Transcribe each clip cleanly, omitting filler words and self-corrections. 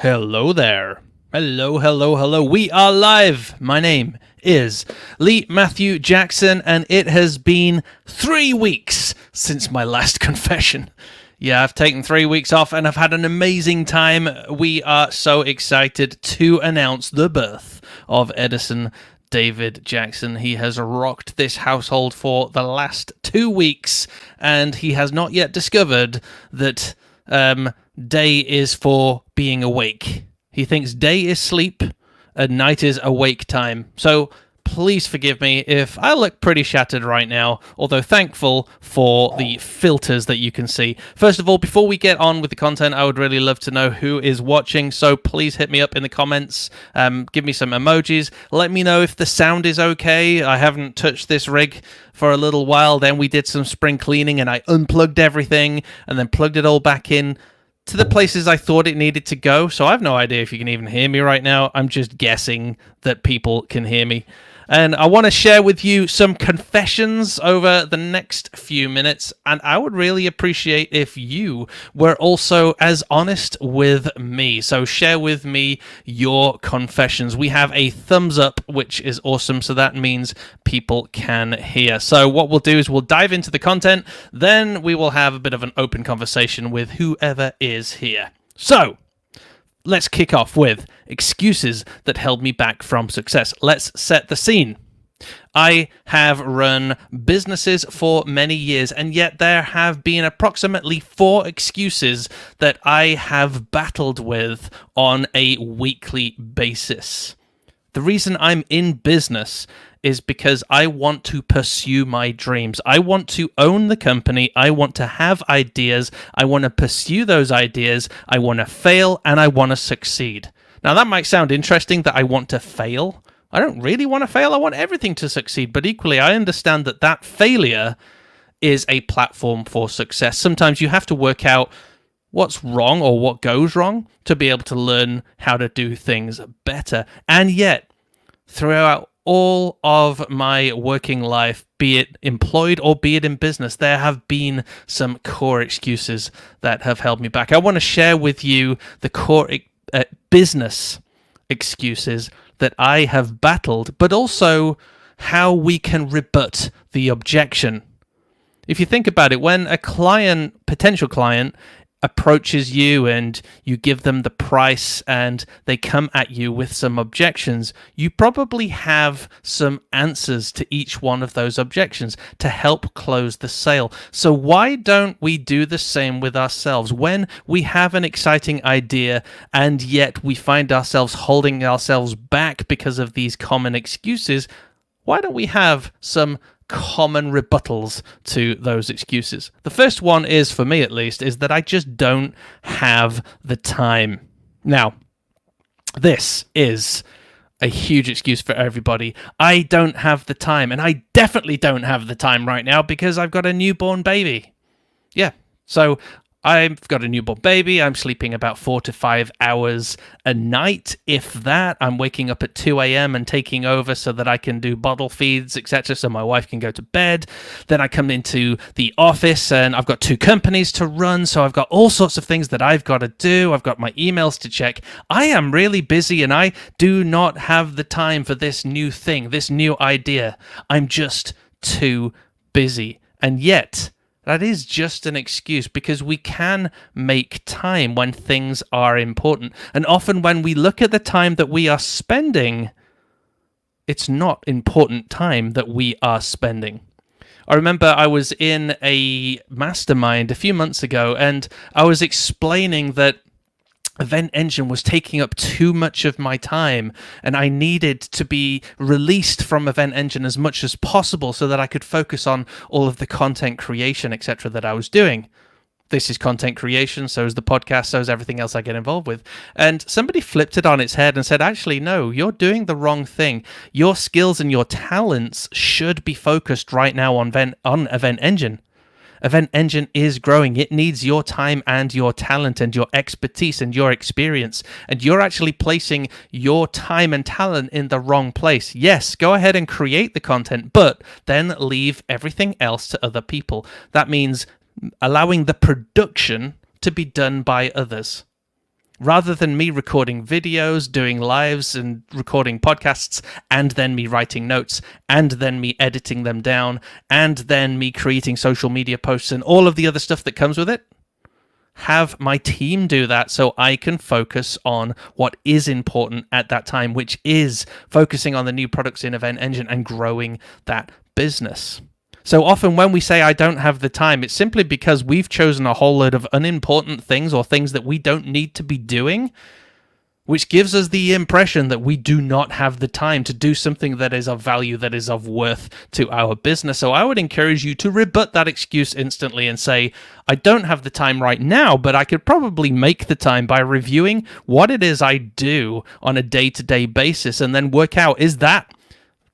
Hello there. Hello, hello, hello. We are live. My name is Lee Matthew Jackson, and it has been 3 weeks since my last confession. Yeah, I've taken 3 weeks off and I've had an amazing time. We are so excited to announce the birth of Edison David Jackson. He has rocked this household for the last 2 weeks, and he has not yet discovered that day is for being awake. He thinks day is sleep and night is awake time. So please forgive me if I look pretty shattered right now, although thankful for the filters that you can see. First of all, before we get on with the content, I would really love to know who is watching, so please hit me up in the comments, give me some emojis, let me know if the sound is okay. I haven't touched this rig for a little while. Then we did some spring cleaning and I unplugged everything and then plugged it all back in to the places I thought it needed to go. So I have no idea if you can even hear me right now. I'm just guessing that people can hear me. And I want to share with you some confessions over the next few minutes. And I would really appreciate if you were also as honest with me. So share with me your confessions. We have a thumbs up, which is awesome. So that means people can hear. So what we'll do is we'll dive into the content. Then we will have a bit of an open conversation with whoever is here. So let's kick off with excuses that held me back from success. Let's set the scene. I have run businesses for many years, and yet there have been approximately 4 excuses that I have battled with on a weekly basis. The reason I'm in business is because I want to pursue my dreams. I want to own the company. I want to have ideas. I want to pursue those ideas. I want to fail and I want to succeed. Now, that might sound interesting that I want to fail. I don't really want to fail. I want everything to succeed. But equally, I understand that that failure is a platform for success. Sometimes you have to work out what's wrong or what goes wrong to be able to learn how to do things better. And yet, throughout all of my working life, be it employed or be it in business, there have been some core excuses that have held me back. I want to share with you the core business excuses that I have battled, but also how we can rebut the objection. If you think about it, when a potential client, approaches you and you give them the price and they come at you with some objections, you probably have some answers to each one of those objections to help close the sale. So why don't we do the same with ourselves? When we have an exciting idea and yet we find ourselves holding ourselves back because of these common excuses, why don't we have some common rebuttals to those excuses? The first one is, for me at least, is that I just don't have the time. Now, this is a huge excuse for everybody. I don't have the time, and I definitely don't have the time right now because I've got a newborn baby. Yeah, so I've got a newborn baby. I'm sleeping about 4 to 5 hours a night, if that. I'm waking up at 2 a.m. and taking over so that I can do bottle feeds, etc., so my wife can go to bed. Then I come into the office and I've got 2 companies to run, so I've got all sorts of things that I've got to do. I've got my emails to check. I am really busy and I do not have the time for this new thing, this new idea. I'm just too busy. And yet, that is just an excuse because we can make time when things are important. And often when we look at the time that we are spending, it's not important time that we are spending. I remember I was in a mastermind a few months ago and I was explaining that Event Engine was taking up too much of my time and I needed to be released from Event Engine as much as possible so that I could focus on all of the content creation, etc., that I was doing. This is content creation, so is the podcast, so is everything else I get involved with. And somebody flipped it on its head and said, actually, no, you're doing the wrong thing. Your skills and your talents should be focused right now on Event Engine. Event Engine is growing. It needs your time and your talent and your expertise and your experience. And you're actually placing your time and talent in the wrong place. Yes, go ahead and create the content, but then leave everything else to other people. That means allowing the production to be done by others. Rather than me recording videos, doing lives and recording podcasts, and then me writing notes, and then me editing them down, and then me creating social media posts and all of the other stuff that comes with it, have my team do that so I can focus on what is important at that time, which is focusing on the new products in Event Engine and growing that business. So often when we say I don't have the time, it's simply because we've chosen a whole load of unimportant things or things that we don't need to be doing, which gives us the impression that we do not have the time to do something that is of value, that is of worth to our business. So I would encourage you to rebut that excuse instantly and say, I don't have the time right now, but I could probably make the time by reviewing what it is I do on a day-to-day basis and then work out,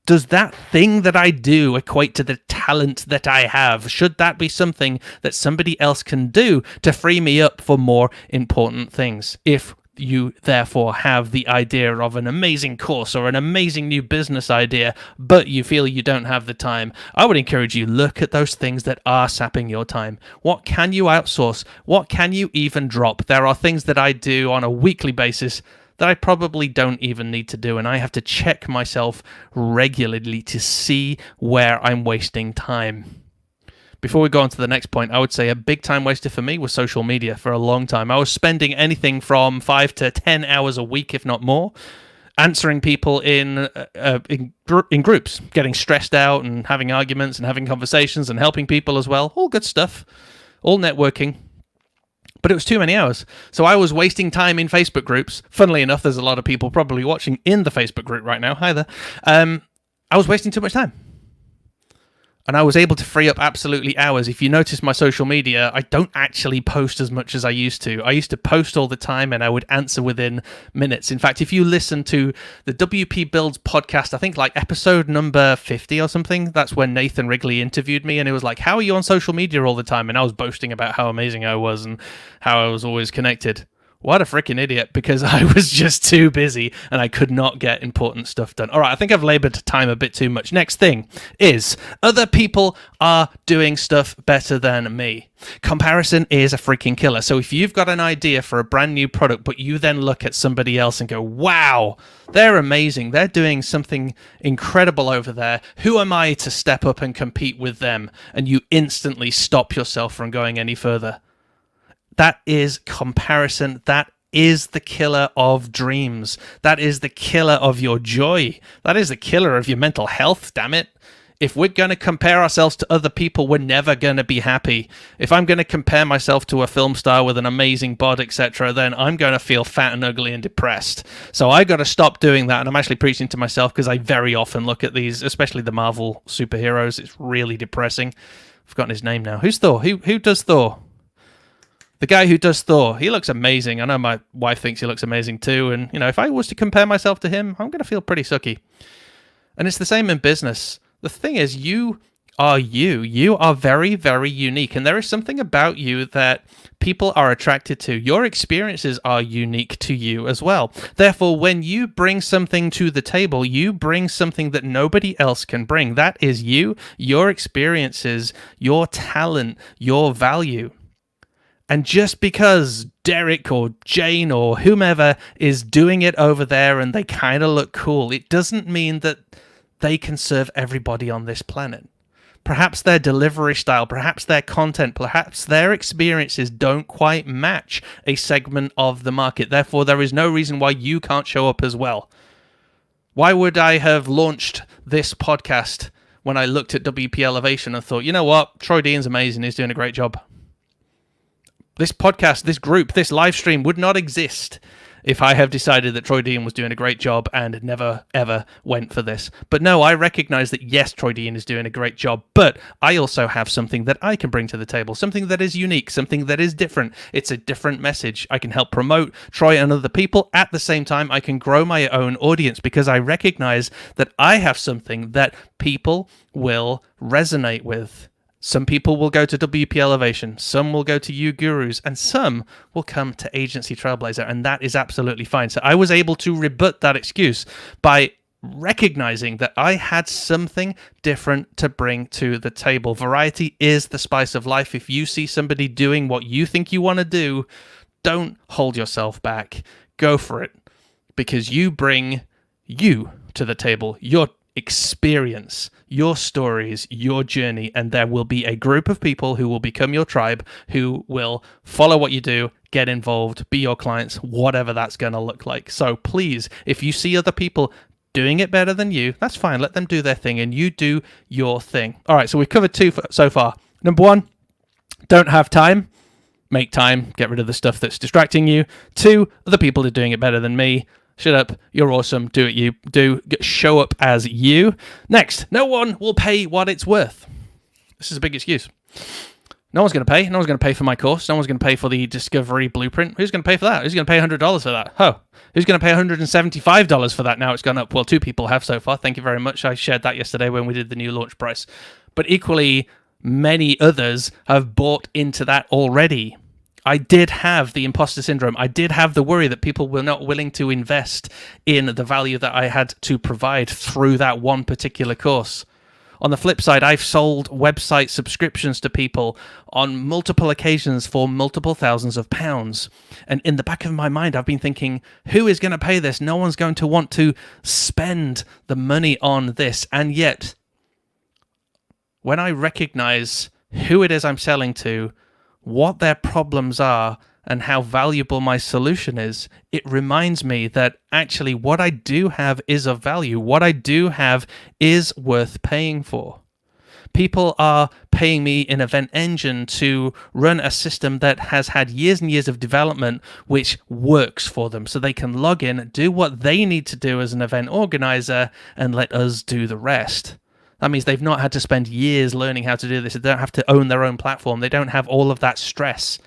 does that thing that I do equate to the talent that I have? Should that be something that somebody else can do to free me up for more important things? If you therefore have the idea of an amazing course or an amazing new business idea, but you feel you don't have the time, I would encourage you, look at those things that are sapping your time. What can you outsource? What can you even drop? There are things that I do on a weekly basis that I probably don't even need to do, and I have to check myself regularly to see where I'm wasting time. Before we go on to the next point, I would say a big time waster for me was social media for a long time. I was spending anything from 5 to 10 hours a week, if not more, answering people in groups, getting stressed out and having arguments and having conversations and helping people as well. All good stuff, all networking. But it was too many hours. So I was wasting time in Facebook groups. Funnily enough, there's a lot of people probably watching in the Facebook group right now. Hi there. I was wasting too much time. And I was able to free up absolutely hours. If you notice my social media, I don't actually post as much as I used to. I used to post all the time and I would answer within minutes. In fact, if you listen to the WP Builds podcast, I think like episode number 50 or something, that's when Nathan Wrigley interviewed me and it was like, how are you on social media all the time? And I was boasting about how amazing I was and how I was always connected. What a freaking idiot, because I was just too busy and I could not get important stuff done. All right, I think I've labored time a bit too much. Next thing is other people are doing stuff better than me. Comparison is a freaking killer. So if you've got an idea for a brand new product, but you then look at somebody else and go, wow, they're amazing. They're doing something incredible over there. Who am I to step up and compete with them? And you instantly stop yourself from going any further. That is comparison. That is the killer of dreams. That is the killer of your joy. That is the killer of your mental health, damn it. If we're going to compare ourselves to other people, we're never going to be happy. If I'm going to compare myself to a film star with an amazing bod, etc., then I'm going to feel fat and ugly and depressed. So I got to stop doing that. And I'm actually preaching to myself because I very often look at these, especially the Marvel superheroes. It's really depressing. I've forgotten his name now. Who's Thor? Who does Thor? The guy who does Thor, he looks amazing. I know my wife thinks he looks amazing too. And, you know, if I was to compare myself to him, I'm going to feel pretty sucky. And it's the same in business. The thing is, you are you. You are very, very unique. And there is something about you that people are attracted to. Your experiences are unique to you as well. Therefore, when you bring something to the table, you bring something that nobody else can bring. That is you, your experiences, your talent, your value. And just because Derek or Jane or whomever is doing it over there and they kind of look cool, it doesn't mean that they can serve everybody on this planet. Perhaps their delivery style, perhaps their content, perhaps their experiences don't quite match a segment of the market. Therefore, there is no reason why you can't show up as well. Why would I have launched this podcast when I looked at WP Elevation and thought, you know what, Troy Dean's amazing, he's doing a great job? This podcast, this group, this live stream would not exist if I have decided that Troy Dean was doing a great job and never, ever went for this. But no, I recognize that, yes, Troy Dean is doing a great job, but I also have something that I can bring to the table, something that is unique, something that is different. It's a different message. I can help promote Troy and other people. At the same time, I can grow my own audience because I recognize that I have something that people will resonate with. Some people will go to WP Elevation, some will go to You Gurus, and some will come to Agency Trailblazer, and that is absolutely fine. So I was able to rebut that excuse by recognizing that I had something different to bring to the table. Variety is the spice of life. If you see somebody doing what you think you want to do, Don't hold yourself back. Go for it, because you bring you to the table, your experience, your stories, your journey, and there will be a group of people who will become your tribe, who will follow what you do, get involved, be your clients, whatever that's going to look like. So please, if you see other people doing it better than you, that's fine. Let them do their thing and you do your thing. All right, so we've covered 2 so far. Number 1, don't have time. Make time. Get rid of the stuff that's distracting you. 2, other people are doing it better than me. Shut up. You're awesome. Do what you do. Show up as you. Next, no one will pay what it's worth. This is a big excuse. No one's going to pay. No one's going to pay for my course. No one's going to pay for the Discovery Blueprint. Who's going to pay for that? Who's going to pay $100 for that? Oh, who's going to pay $175 for that? Now it's gone up. Well, 2 people have so far. Thank you very much. I shared that yesterday when we did the new launch price. But equally, many others have bought into that already. I did have the imposter syndrome. I did have the worry that people were not willing to invest in the value that I had to provide through that one particular course. On the flip side, I've sold website subscriptions to people on multiple occasions for multiple thousands of pounds. And in the back of my mind, I've been thinking, who is going to pay this? No one's going to want to spend the money on this. And yet, when I recognize who it is I'm selling to, what their problems are, and how valuable my solution is, it reminds me that actually what I do have is of value. What I do have is worth paying for. People are paying me in Event Engine to run a system that has had years and years of development, which works for them. So they can log in, do what they need to do as an event organizer, and let us do the rest. That means they've not had to spend years learning how to do this. They don't have to own their own platform. They don't have all of that stress.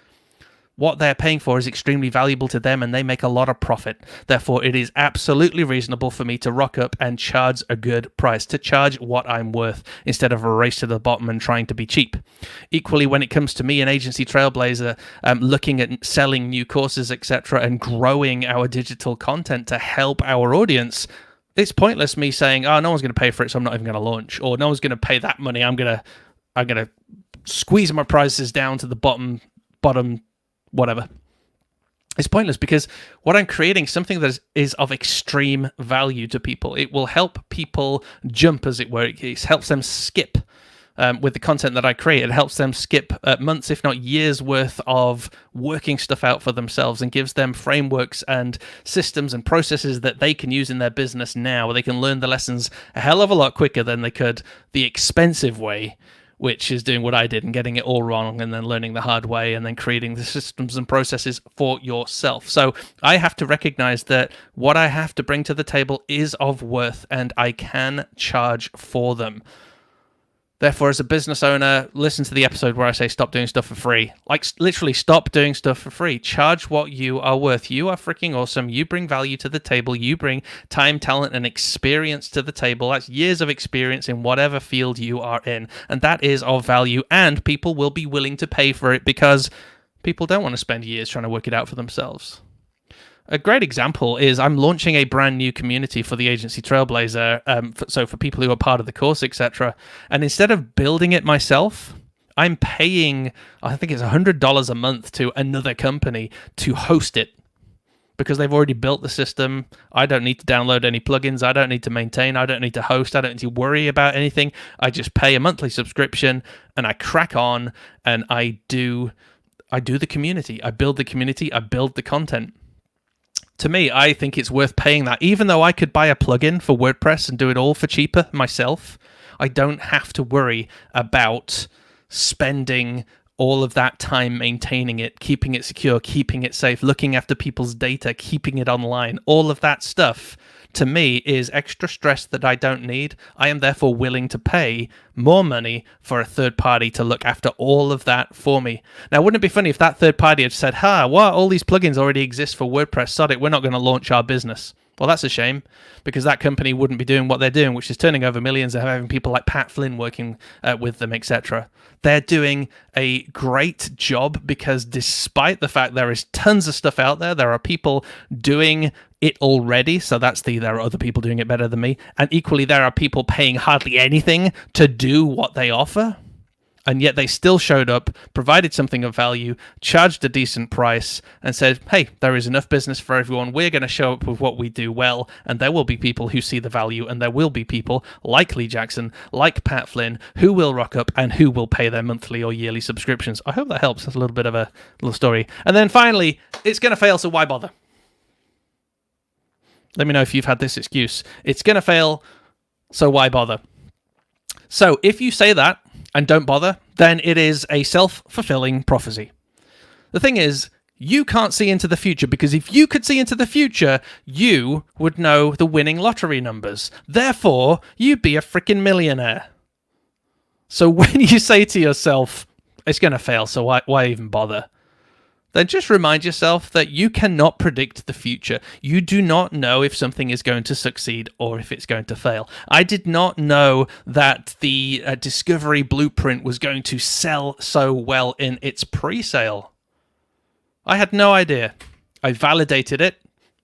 What they're paying for is extremely valuable to them, and they make a lot of profit. Therefore, it is absolutely reasonable for me to rock up and charge a good price, to charge what I'm worth, instead of a race to the bottom and trying to be cheap. Equally, when it comes to me, an agency trailblazer, looking at selling new courses, etc., and growing our digital content to help our audience, it's pointless me saying, oh, no one's going to pay for it, so I'm not even going to launch, or no one's going to pay that money. I'm going to squeeze my prices down to the bottom, whatever. It's pointless, because what I'm creating is something that is of extreme value to people. It will help people jump, as it were. It helps them skip with the content that I create. It helps them skip months, if not years worth of working stuff out for themselves, and gives them frameworks and systems and processes that they can use in their business now. They can learn the lessons a hell of a lot quicker than they could the expensive way, which is doing what I did and getting it all wrong and then learning the hard way and then creating the systems and processes for yourself. So I have to recognize that what I have to bring to the table is of worth, and I can charge for them. Therefore, as a business owner, listen to the episode where I say stop doing stuff for free. Like, literally stop doing stuff for free. Charge what you are worth. You are freaking awesome. You bring value to the table. You bring time, talent, and experience to the table. That's years of experience in whatever field you are in. And that is of value. And people will be willing to pay for it, because people don't want to spend years trying to work it out for themselves. A great example is I'm launching a brand new community for the agency Trailblazer, so for people who are part of the course, etc. And instead of building it myself, I'm paying, I think it's $100 a month to another company to host it, because they've already built the system. I don't need to download any plugins. I don't need to maintain. I don't need to host. I don't need to worry about anything. I just pay a monthly subscription and I crack on, and I do the community. I build the community. I build the content. To me, I think it's worth paying that. Even though I could buy a plugin for WordPress and do it all for cheaper myself, I don't have to worry about spending all of that time maintaining it, keeping it secure, keeping it safe, looking after people's data, keeping it online. All of that stuff, to me, is extra stress that I don't need. I am therefore willing to pay more money for a third party to look after all of that for me. Now, wouldn't it be funny if that third party had said, what? All these plugins already exist for WordPress. Sod it, we're not going to launch our business. Well, that's a shame, because that company wouldn't be doing what they're doing, which is turning over millions and having people like Pat Flynn working with them, etc. They're doing a great job, because despite the fact there is tons of stuff out there, there are people doing it already. So there are other people doing it better than me. And equally, there are people paying hardly anything to do what they offer. And yet they still showed up, provided something of value, charged a decent price, and said, hey, there is enough business for everyone. We're going to show up with what we do well, and there will be people who see the value, and there will be people like Lee Jackson, like Pat Flynn, who will rock up and who will pay their monthly or yearly subscriptions. I hope that helps. That's a little bit of a little story. And then finally, it's going to fail, so why bother? Let me know if you've had this excuse. It's going to fail, so why bother? So if you say that, and don't bother, then it is a self-fulfilling prophecy. The thing is, you can't see into the future, because if you could see into the future, you would know the winning lottery numbers. Therefore, you'd be a freaking millionaire. So when you say to yourself, it's going to fail, so why even bother? Then just remind yourself that you cannot predict the future. You do not know if something is going to succeed or if it's going to fail. I did not know that the Discovery Blueprint was going to sell so well in its pre-sale. I had no idea. I validated it,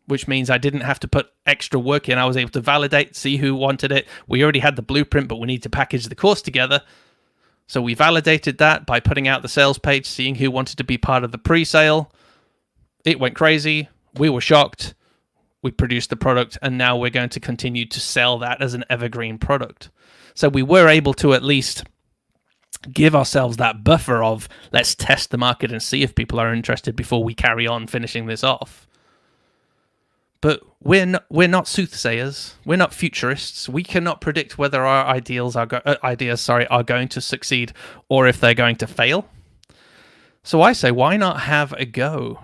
which means I didn't have to put extra work in. I was able to validate, see who wanted it. We already had the blueprint, but we need to package the course together. So we validated that by putting out the sales page, seeing who wanted to be part of the pre-sale. It went crazy. We were shocked. We produced the product, and now we're going to continue to sell that as an evergreen product. So we were able to at least give ourselves that buffer of, let's test the market and see if people are interested before we carry on finishing this off. But we're not soothsayers. We're not futurists. We cannot predict whether our ideas are going to succeed or if they're going to fail. So I say, why not have a go?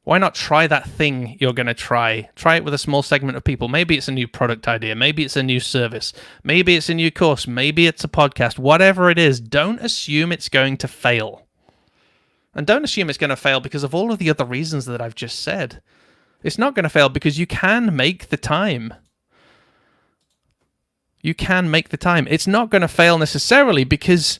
Why not try that thing you're going to try? Try it with a small segment of people. Maybe it's a new product idea. Maybe it's a new service. Maybe it's a new course. Maybe it's a podcast. Whatever it is, don't assume it's going to fail. And don't assume it's going to fail because of all of the other reasons that I've just said. It's not going to fail because you can make the time. You can make the time. It's not going to fail necessarily because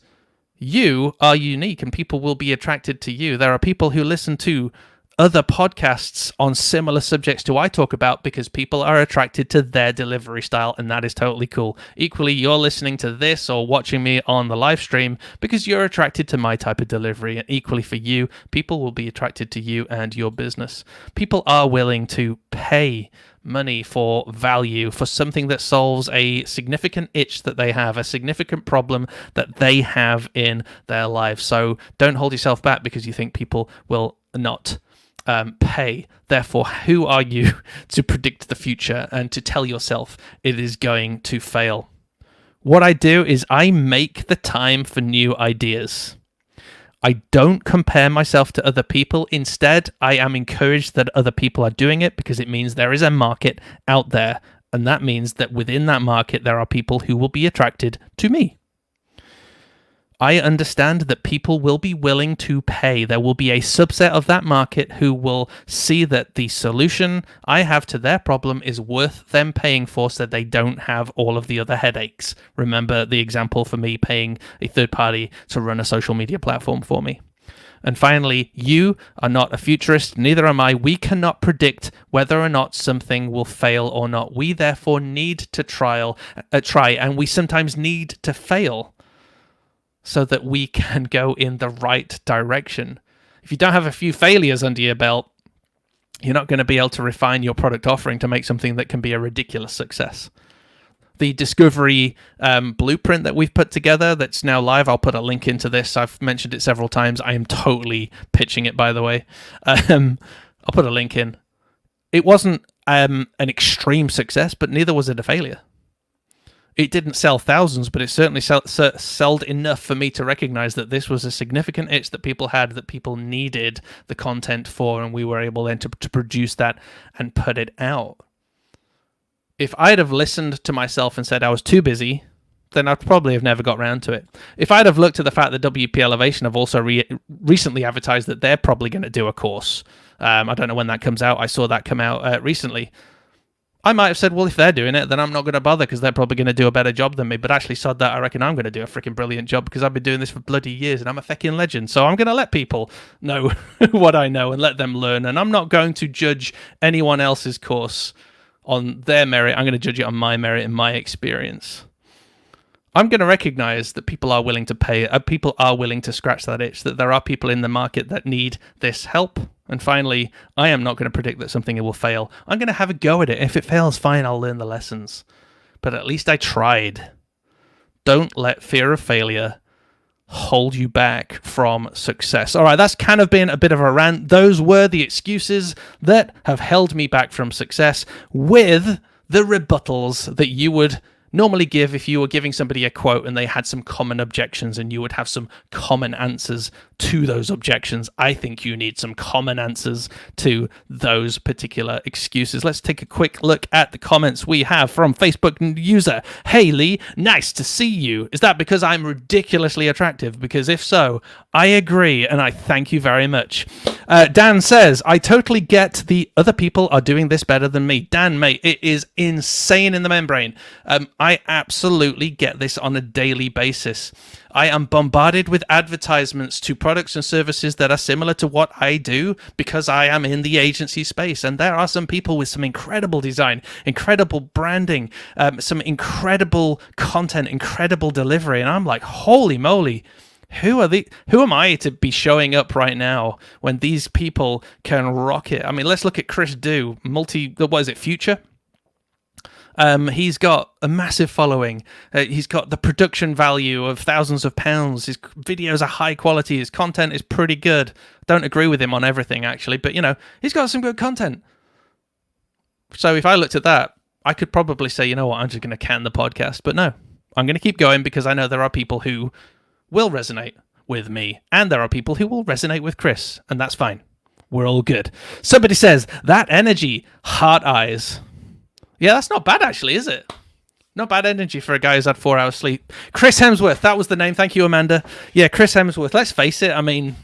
you are unique and people will be attracted to you. There are people who listen to other podcasts on similar subjects to I talk about because people are attracted to their delivery style, and that is totally cool. Equally, you're listening to this or watching me on the live stream because you're attracted to my type of delivery, and equally for you, people will be attracted to you and your business. People are willing to pay money for value, for something that solves a significant itch that they have, a significant problem that they have in their lives. So don't hold yourself back because you think people will not pay. Therefore, who are you to predict the future and to tell yourself it is going to fail? What I do is I make the time for new ideas. I don't compare myself to other people. Instead, I am encouraged that other people are doing it because it means there is a market out there. And that means that within that market, there are people who will be attracted to me. I understand that people will be willing to pay. There will be a subset of that market who will see that the solution I have to their problem is worth them paying for so they don't have all of the other headaches. Remember the example for me paying a third party to run a social media platform for me. And finally, you are not a futurist, neither am I. We cannot predict whether or not something will fail or not. We therefore need to try, and we sometimes need to fail so that we can go in the right direction. If you don't have a few failures under your belt, you're not going to be able to refine your product offering to make something that can be a ridiculous success. The Discovery blueprint that we've put together that's now live, I'll put a link into this. I've mentioned it several times. I am totally pitching it, by the way. I'll put a link in. It wasn't an extreme success, but neither was it a failure. It didn't sell thousands, but it certainly sold enough for me to recognize that this was a significant itch that people had, that people needed the content for, and we were able then to produce that and put it out. If I'd have listened to myself and said I was too busy, then I'd probably have never got round to it. If I'd have looked at the fact that WP Elevation have also recently advertised that they're probably going to do a course, I don't know when that comes out. I saw that come out recently. I might have said, well, if they're doing it, then I'm not going to bother because they're probably going to do a better job than me. But actually, sod that, I reckon I'm going to do a freaking brilliant job because I've been doing this for bloody years and I'm a fucking legend. So I'm going to let people know what I know and let them learn. And I'm not going to judge anyone else's course on their merit. I'm going to judge it on my merit and my experience. I'm going to recognize that people are willing to pay, people are willing to scratch that itch, that there are people in the market that need this help. And finally, I am not going to predict that something will fail. I'm going to have a go at it. If it fails, fine, I'll learn the lessons. But at least I tried. Don't let fear of failure hold you back from success. All right, that's kind of been a bit of a rant. Those were the excuses that have held me back from success, with the rebuttals that you would normally give if you were giving somebody a quote and they had some common objections, and you would have some common answers to those objections. I think you need some common answers to those particular excuses. Let's take a quick look at the comments we have from Facebook user Hey Lee, nice to see you. Is that because I'm ridiculously attractive? Because if so, I agree, and I thank you very much. Dan says, I totally get the other people are doing this better than me. Dan, mate, it is insane in the membrane. I absolutely get this on a daily basis. I am bombarded with advertisements to products and services that are similar to what I do because I am in the agency space. And there are some people with some incredible design, incredible branding, some incredible content, incredible delivery. And I'm like, holy moly. Who am I to be showing up right now when these people can rock it? I mean, let's look at Chris Do, Future? He's got a massive following. He's got the production value of thousands of pounds. His videos are high quality. His content is pretty good. Don't agree with him on everything, actually, but he's got some good content. So if I looked at that, I could probably say, you know what, I'm just going to can the podcast. But no, I'm going to keep going because I know there are people who will resonate with me, and there are people who will resonate with Chris, and that's fine. We're all good. Somebody says, that energy, heart eyes. Yeah, that's not bad, actually, is it? Not bad energy for a guy who's had 4 hours sleep. Chris Hemsworth, that was the name. Thank you, Amanda. Yeah, Chris Hemsworth. Let's face it. I mean,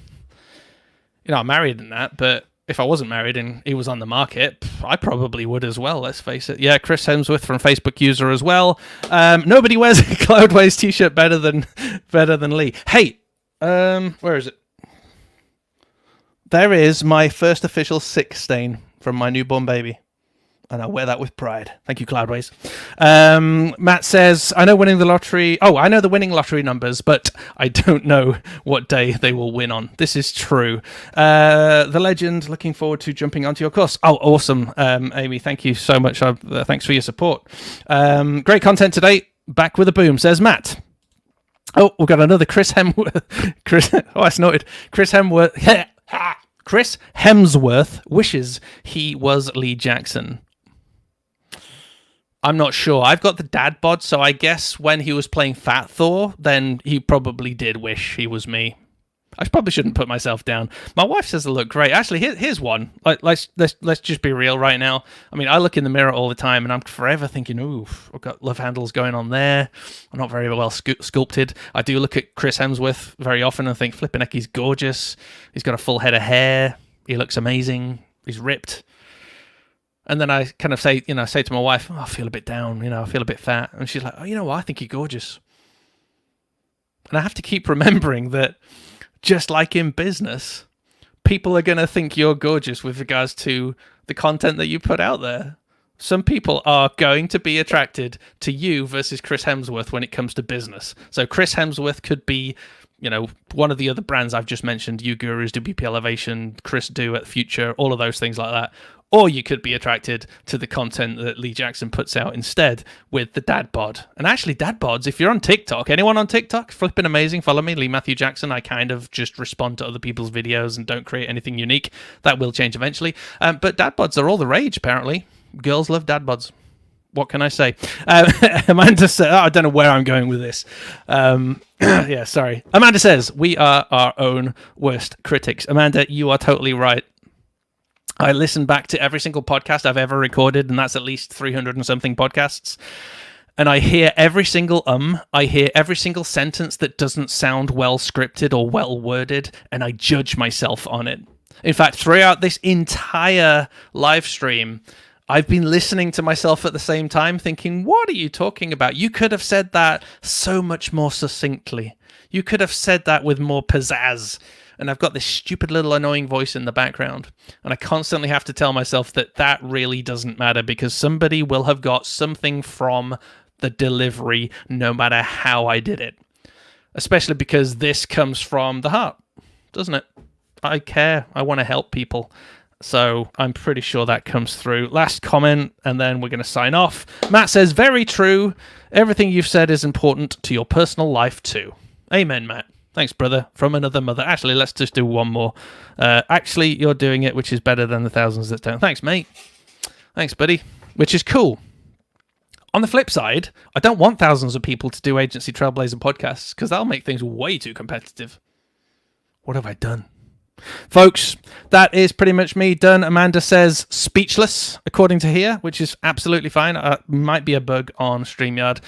I'm married and that, but if I wasn't married and he was on the market, I probably would as well, let's face it. Yeah, Chris Hemsworth from Facebook user as well. Nobody wears a Cloudways t-shirt better than Lee. Hey, where is it? There is my first official sick stain from my newborn baby. And I wear that with pride. Thank you, Cloudways. Matt says, I know the winning lottery numbers, but I don't know what day they will win on. This is true. The legend, looking forward to jumping onto your course. Oh, awesome, Amy. Thank you so much. Thanks for your support. Great content today. Back with a boom, says Matt. Oh, we've got another Chris Hemsworth. I snorted. Chris Hemsworth wishes he was Lee Jackson. I'm not sure. I've got the dad bod, so I guess when he was playing Fat Thor, then he probably did wish he was me. I probably shouldn't put myself down. My wife says I look great. Actually, here's one. Let's just be real right now. I mean, I look in the mirror all the time, and I'm forever thinking, ooh, I've got love handles going on there. I'm not very well sculpted. I do look at Chris Hemsworth very often and think, flipping heck, he's gorgeous. He's got a full head of hair. He looks amazing. He's ripped. And then I kind of say to my wife, I feel a bit down, I feel a bit fat. And she's like, oh, you know what? I think you're gorgeous. And I have to keep remembering that just like in business, people are going to think you're gorgeous with regards to the content that you put out there. Some people are going to be attracted to you versus Chris Hemsworth when it comes to business. So Chris Hemsworth could be, one of the other brands I've just mentioned, You Gurus, WP Elevation, Chris Do at Future, all of those things like that. Or you could be attracted to the content that Lee Jackson puts out instead with the dad bod. And actually, dad bods, if you're on TikTok, anyone on TikTok, flipping amazing, follow me, Lee Matthew Jackson. I kind of just respond to other people's videos and don't create anything unique. That will change eventually. But dad bods are all the rage, apparently. Girls love dad bods. What can I say? Amanda said, I don't know where I'm going with this. Yeah, sorry. Amanda says, we are our own worst critics. Amanda, you are totally right. I listen back to every single podcast I've ever recorded, and that's at least 300 and something podcasts. And I hear every single I hear every single sentence that doesn't sound well scripted or well worded, and I judge myself on it. In fact, throughout this entire live stream, I've been listening to myself at the same time thinking, what are you talking about? You could have said that so much more succinctly. You could have said that with more pizzazz. And I've got this stupid little annoying voice in the background. And I constantly have to tell myself that really doesn't matter because somebody will have got something from the delivery, no matter how I did it. Especially because this comes from the heart, doesn't it? I care. I want to help people. So I'm pretty sure that comes through. Last comment, and then we're going to sign off. Matt says, very true. Everything you've said is important to your personal life too. Amen, Matt. Thanks, brother. From another mother. Actually, let's just do one more. Actually, you're doing it, which is better than the thousands that don't. Thanks, mate. Thanks, buddy. Which is cool. On the flip side, I don't want thousands of people to do Agency Trailblazing podcasts because that'll make things way too competitive. What have I done? Folks, that is pretty much me done. Amanda says speechless, according to here, which is absolutely fine. Might be a bug on StreamYard.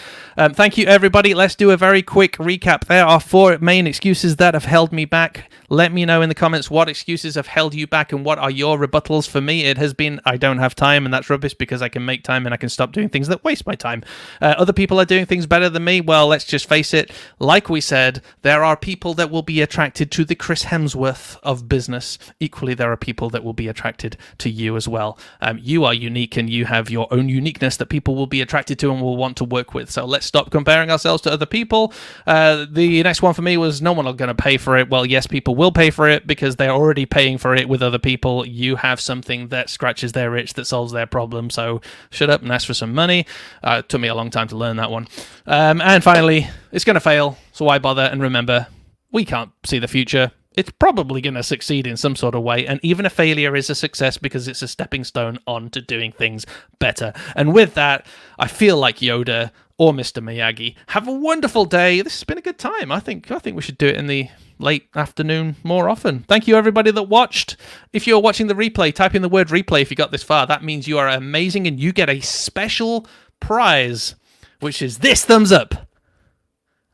Thank you, everybody. Let's do a very quick recap. There are 4 main excuses that have held me back. Let me know in the comments what excuses have held you back and what are your rebuttals. For me, it has been I don't have time, and that's rubbish because I can make time and I can stop doing things that waste my time. Other people are doing things better than me. Well, let's just face it. Like we said, there are people that will be attracted to the Chris Hemsworth of business. Equally, there are people that will be attracted to you as well. You are unique and you have your own uniqueness that people will be attracted to and will want to work with. So let's stop comparing ourselves to other people. The next one for me was no one are going to pay for it. Well, yes, people will pay for it because they're already paying for it with other people. You have something that scratches their itch, that solves their problem. So shut up and ask for some money. It took me a long time to learn that one. And finally, it's going to fail. So why bother? And remember, we can't see the future. It's probably going to succeed in some sort of way, and even a failure is a success because it's a stepping stone on to doing things better. And with that, I feel like Yoda or Mr. Miyagi. Have a wonderful day. This has been a good time. I think we should do it in the late afternoon more often. Thank you, everybody that watched. If you're watching the replay, type in the word replay if you got this far. That means you are amazing, and you get a special prize, which is this thumbs up.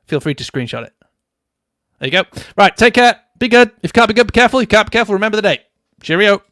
Feel free to screenshot it. There you go. Right, take care. Be good. If you can't be good, be careful. If you can't be careful, remember the date. Cheerio.